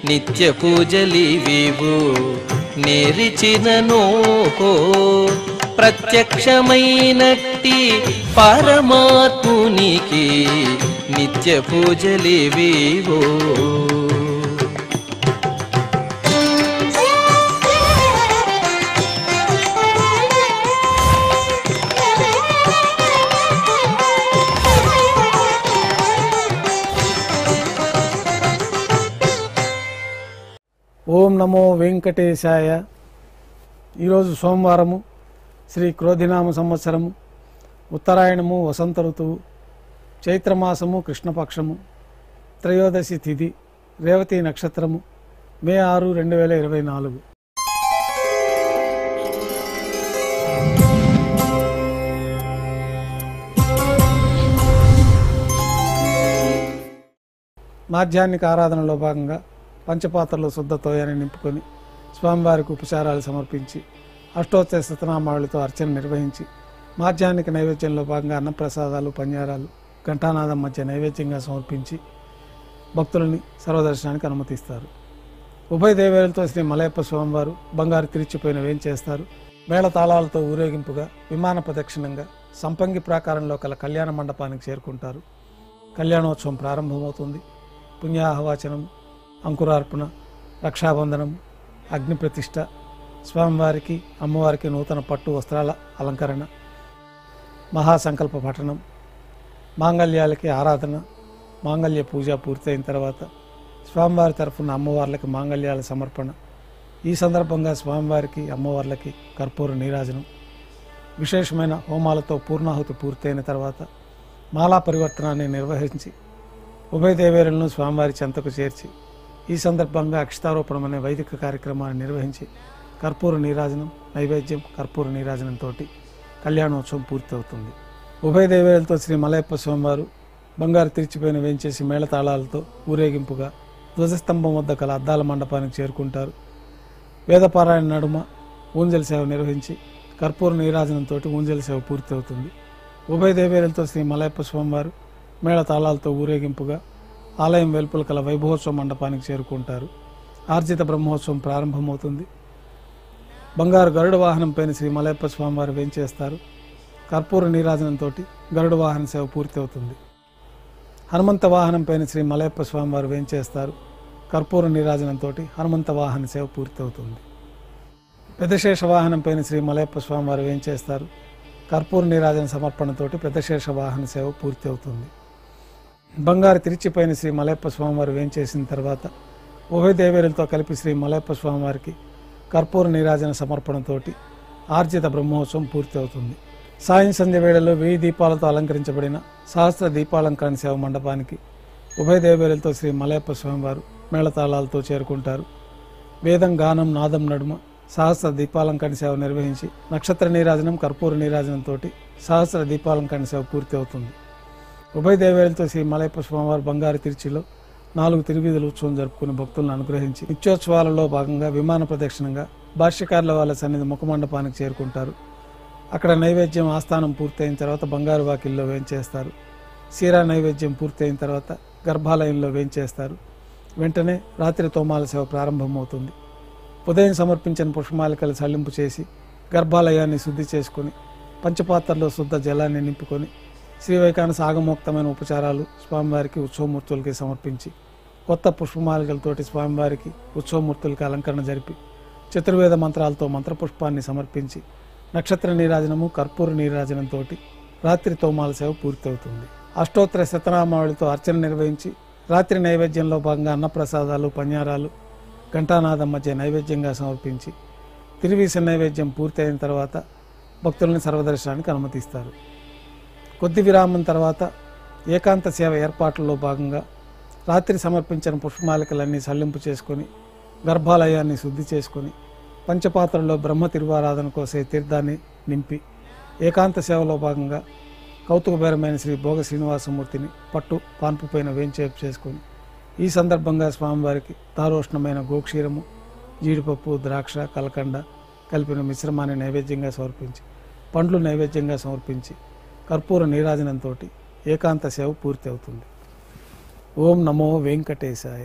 నిత్య పూజలివివు నేరిచినను ప్రత్యక్షమైనట్టి పరమాత్మునికి నిత్య పూజలివివు. ఓం నమో వెంకటేశాయ. ఈరోజు సోమవారము, శ్రీ క్రోధినామ సంవత్సరము, ఉత్తరాయణము, వసంత ఋతువు, చైత్రమాసము, కృష్ణపక్షము, త్రయోదశి తిథి, రేవతి నక్షత్రము, మే 6, 2024. మాధ్యాహ్నిక ఆరాధనలో భాగంగా పంచపాత్రలో శుద్ధ తోయాన్ని నింపుకొని స్వామివారికి ఉపచారాలు సమర్పించి అష్టోత్తర శతనామావళితో అర్చన నిర్వహించి మాధ్యాహ్నిక నైవేద్యంలో భాగంగా అన్నప్రసాదాలు, పంజారాలు ఘంటానాదం మధ్య నైవేద్యంగా సమర్పించి భక్తులని సర్వదర్శనానికి అనుమతిస్తారు. ఉభయ దేవేరులతో శ్రీ మలయప్ప స్వామివారు బంగారు తిరిచిపోయిన వేంచేస్తారు. మేళ తాళాలతో ఊరేగింపుగా విమాన ప్రదక్షిణంగా సంపంగి ప్రాకారంలో కల కళ్యాణ మండపానికి చేరుకుంటారు. కళ్యాణోత్సవం ప్రారంభమవుతుంది. పుణ్యాహవాచనం, అంకురార్పణ, రక్షాబంధనం, అగ్నిప్రతిష్ఠ, స్వామివారికి అమ్మవారికి నూతన పట్టు వస్త్రాల అలంకరణ, మహాసంకల్ప పఠనం, మాంగళ్యాలకి ఆరాధన, మాంగళ్య పూజ పూర్తయిన తర్వాత స్వామివారి తరఫున అమ్మవార్లకి మాంగళ్యాల సమర్పణ. ఈ సందర్భంగా స్వామివారికి అమ్మవార్లకి కర్పూర నీరాజనం, విశేషమైన హోమాలతో పూర్ణాహుతి పూర్తయిన తర్వాత మాలా పరివర్తనాన్ని నిర్వహించి ఉభయ దేవేరులను స్వామివారి చెంతకు చేర్చి ఈ సందర్భంగా అక్షతారోపణం అనే వైదిక కార్యక్రమాన్ని నిర్వహించి కర్పూర నీరాజనం, నైవేద్యం, కర్పూర నీరాజనంతో కళ్యాణోత్సవం పూర్తవుతుంది. ఉభయ దేవేరులతో శ్రీ మలయప్ప స్వామివారు బంగారు తిరిచిపోయిన వేంచేసి మేళతాళాలతో ఊరేగింపుగా ధ్వజస్తంభం వద్ద కల అద్దాల మండపానికి చేరుకుంటారు. వేదపారాయణ నడుమ ఊంజల సేవ నిర్వహించి కర్పూర నీరాజనంతో ఊంజల సేవ పూర్తవుతుంది. ఉభయ దేవేరులతో శ్రీ మలయప్ప స్వామివారు మేళతాళాలతో ఊరేగింపుగా ఆలయం వెలుపల కల వైభవోత్సవ మండపానికి చేరుకుంటారు. ఆర్జిత బ్రహ్మోత్సవం ప్రారంభమవుతుంది. బంగారు గరుడ వాహనం పైన శ్రీ మలయప్ప స్వామివారు వేంచేస్తారు. కర్పూర నీరాజనంతో గరుడ వాహన సేవ పూర్తి అవుతుంది. హనుమంత వాహనం పైన శ్రీ మలయప్ప స్వామివారు వేంచేస్తారు. కర్పూర నీరాజనంతో హనుమంత వాహన సేవ పూర్తి అవుతుంది. పెద్దశేష వాహనం పైన శ్రీ మలయప్ప స్వామివారు వేంచేస్తారు. కర్పూర నీరాజన సమర్పణతోటి పెద్దశేష వాహన సేవ పూర్తి అవుతుంది. బంగారు తిరిచిపోయిన శ్రీ మలయప్ప స్వామివారు వేంచేసిన తర్వాత ఉభయ దేవేరులతో కలిపి శ్రీ మలయప్ప స్వామివారికి కర్పూర నీరాజన సమర్పణతోటి ఆర్జిత బ్రహ్మోత్సవం పూర్తి అవుతుంది. సాయం సంధ్య వేళలో 1000 దీపాలతో అలంకరించబడిన సహస్ర దీపాలంకరణ సేవ మండపానికి ఉభయ దేవేరులతో శ్రీ మలయప్ప స్వామివారు మేళతాళాలతో చేరుకుంటారు. వేదం, గానం, నాదం నడుమ సహస్ర దీపాలంకరణ సేవ నిర్వహించి నక్షత్ర నీరాజనం, కర్పూర నీరాజనంతో సహస్ర దీపాలంకరణ సేవ పూర్తి అవుతుంది. ఉభయ దేవేరులతో శ్రీ మలయప్ప స్వామివారు బంగారు తిరుచిలో 4 తిరువీధుల ఉత్సవం జరుపుకుని భక్తులను అనుగ్రహించి నిత్యోత్సవాలలో భాగంగా విమాన ప్రదక్షిణంగా భాష్యకారుల వాళ్ళ సన్నిధి ముఖమండపానికి చేరుకుంటారు. అక్కడ నైవేద్యం ఆస్థానం పూర్తయిన తర్వాత బంగారు వాకిల్లో వేంచేస్తారు. సీరా నైవేద్యం పూర్తయిన తర్వాత గర్భాలయంలో వేంచేస్తారు. వెంటనే రాత్రి తోమాల సేవ ప్రారంభమవుతుంది. ఉదయం సమర్పించిన పుష్పమాలికలు సల్లింపు చేసి గర్భాలయాన్ని శుద్ధి చేసుకుని పంచపాత్రలో శుద్ధ జలాన్ని నింపుకొని శ్రీవైకానస ఆగమోక్తమైన ఉపచారాలు స్వామివారికి, ఉత్సవమూర్తులకి సమర్పించి కొత్త పుష్పమాలికలతోటి స్వామివారికి, ఉత్సవమూర్తులకి అలంకరణ జరిపి చతుర్వేద మంత్రాలతో మంత్రపుష్పాన్ని సమర్పించి నక్షత్ర నీరాజనము, కర్పూర నీరాజనంతో రాత్రి తోమాల సేవ పూర్తవుతుంది. అష్టోత్తర శతనామావళితో అర్చన నిర్వహించి రాత్రి నైవేద్యంలో భాగంగా అన్నప్రసాదాలు, పంజారాలు ఘంటానాదం మధ్య నైవేద్యంగా సమర్పించి తిరువీస నైవేద్యం పూర్తయిన తర్వాత భక్తులని సర్వదర్శనానికి అనుమతిస్తారు. కొద్ది విరామం తర్వాత ఏకాంత సేవ ఏర్పాట్లలో భాగంగా రాత్రి సమర్పించిన పుష్పమాలికలన్నీ సల్లింపు చేసుకొని గర్భాలయాన్ని శుద్ధి చేసుకొని పంచపాత్రలో బ్రహ్మ తిరువారాధన కోసే తీర్థాన్ని నింపి ఏకాంత సేవలో భాగంగా కౌతుకబేరమైన శ్రీ భోగ శ్రీనివాసమూర్తిని పట్టు పాన్పు పైన వేంచేపు చేసుకొని ఈ సందర్భంగా స్వామివారికి దారోష్ణమైన గోక్షీరము, జీడిపప్పు, ద్రాక్ష, కలకండ కలిపిన మిశ్రమాన్ని నైవేద్యంగా సమర్పించి పండ్లు నైవేద్యంగా సమర్పించి కర్పూర నీరాజనంతో ఏకాంత సేవ పూర్తి అవుతుంది. ఓం నమో వెంకటేశాయ.